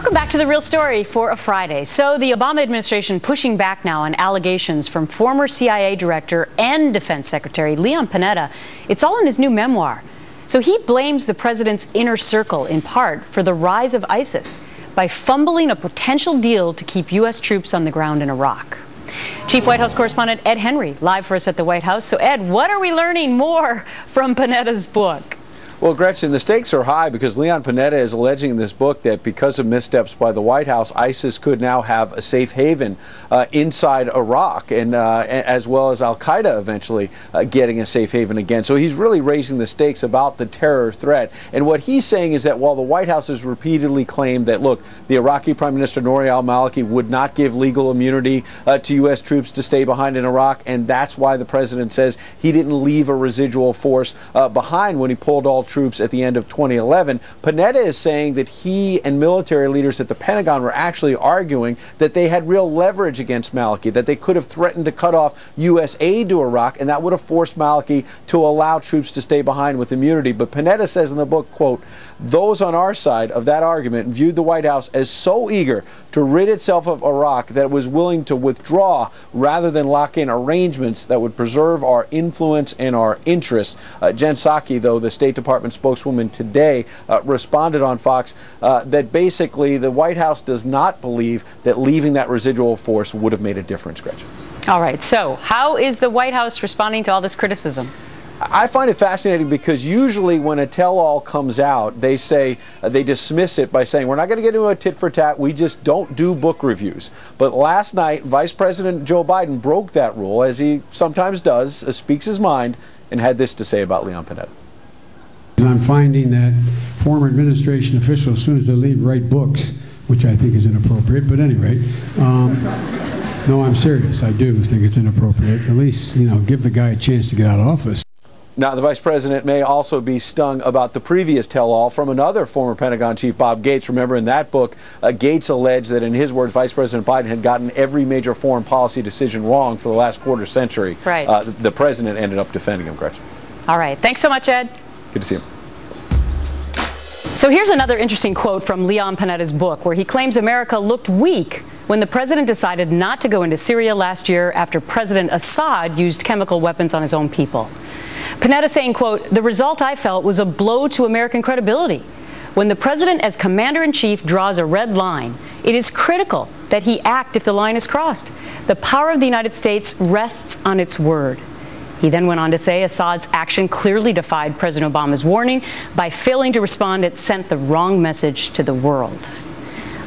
Welcome back to The Real Story for a Friday. So the Obama administration pushing back now on allegations from former CIA director and Defense Secretary Leon Panetta. It's all in his new memoir. So he blames the president's inner circle in part for the rise of ISIS by fumbling a potential deal to keep U.S. troops on the ground in Iraq. Chief White House correspondent Ed Henry live for us at the White House. So Ed, what are we learning more from Panetta's book? Well, Gretchen, the stakes are high because Leon Panetta is alleging in this book that because of missteps by the White House, ISIS could now have a safe haven inside Iraq, and as well as al-Qaeda eventually getting a safe haven again. So he's really raising the stakes about the terror threat. And what he's saying is that while the White House has repeatedly claimed that, look, the Iraqi Prime Minister Nouri al-Maliki would not give legal immunity to U.S. troops to stay behind in Iraq, and that's why the president says he didn't leave a residual force behind when he pulled all troops at the end of 2011. Panetta is saying that he and military leaders at the Pentagon were actually arguing that they had real leverage against Maliki, that they could have threatened to cut off U.S. aid to Iraq, and that would have forced Maliki to allow troops to stay behind with immunity. But Panetta says in the book, quote, "Those on our side of that argument viewed the White House as so eager to rid itself of Iraq that it was willing to withdraw rather than lock in arrangements that would preserve our influence and our interests." Jen Psaki, though, the State Department spokeswoman today, responded on Fox that basically the White House does not believe that leaving that residual force would have made a difference, Gretchen. All right, so how is the White House responding to all this criticism? I find it fascinating because usually when a tell-all comes out, they say, they dismiss it by saying, we're not going to get into a tit-for-tat, we just don't do book reviews. But last night, Vice President Joe Biden broke that rule, as he sometimes does, speaks his mind, and had this to say about Leon Panetta. I'm finding that former administration officials, as soon as they leave, write books, which I think is inappropriate, but at any rate, no, I'm serious. I do think it's inappropriate. At least, you know, give the guy a chance to get out of office. Now, the vice president may also be stung about the previous tell-all from another former Pentagon chief, Bob Gates. Remember, in that book, Gates alleged that, in his words, Vice President Biden had gotten every major foreign policy decision wrong for the last quarter century. Right. The president ended up defending him, Gretchen. All right. Thanks so much, Ed. Good to see you. So here's another interesting quote from Leon Panetta's book, where he claims America looked weak when the president decided not to go into Syria last year after President Assad used chemical weapons on his own people. Panetta saying, quote, "The result I felt was a blow to American credibility. When the president as commander-in-chief draws a red line, it is critical that he act if the line is crossed. The power of the United States rests on its word." He then went on to say Assad's action clearly defied President Obama's warning. By failing to respond, it sent the wrong message to the world.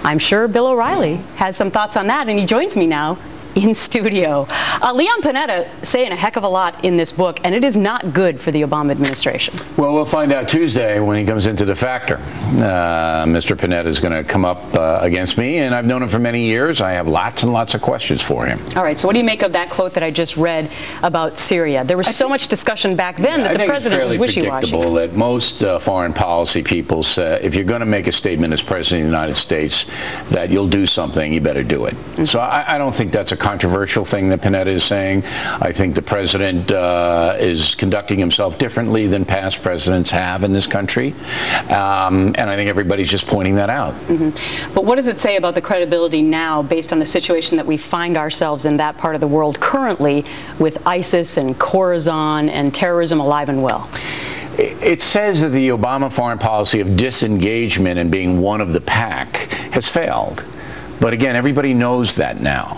I'm sure Bill O'Reilly has some thoughts on that, and he joins me now in studio. Leon Panetta saying a heck of a lot in this book, and it is not good for the Obama administration. Well, we'll find out Tuesday when he comes into the factor. Mr. Panetta is going to come up against me, and I've known him for many years. I have lots and lots of questions for him. All right, so what do you make of that quote that I just read about Syria? There was so much discussion back then that the president was wishy-washy. I think it's fairly predictable that most foreign policy people say, if you're going to make a statement as president of the United States that you'll do something, you better do it. Mm-hmm. So I don't think that's a controversial thing that Panetta is saying. I think the president is conducting himself differently than past presidents have in this country, and I think everybody's just pointing that out. Mm-hmm. But what does it say about the credibility now, based on the situation that we find ourselves in that part of the world currently, with ISIS and Khorasan and terrorism alive and well? It says that the Obama foreign policy of disengagement and being one of the pack has failed. But again, everybody knows that now.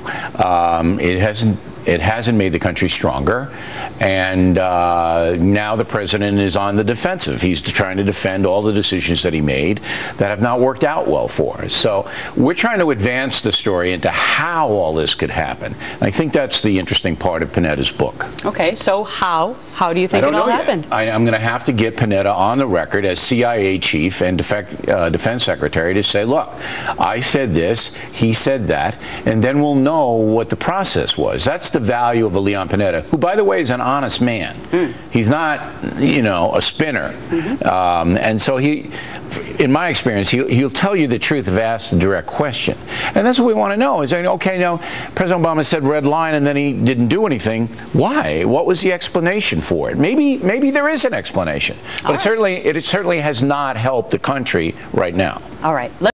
It hasn't made the country stronger, and now the president is on the defensive. He's trying to defend all the decisions that he made that have not worked out well for us. So we're trying to advance the story into how all this could happen. And I think that's the interesting part of Panetta's book. Okay, so how do you think it all happened? I'm going to have to get Panetta on the record as CIA chief and defense secretary to say, look, I said this, he said that, and then we'll know what the process was. That's the value of a Leon Panetta, who, by the way, is an honest man. He's not, you know, a spinner. And so he, in my experience, he'll tell you the truth if asked a direct question. And that's what we want to know. Is, okay, now, President Obama said red line and then he didn't do anything. Why? What was the explanation for it? Maybe there is an explanation. But it certainly has not helped the country right now. All right.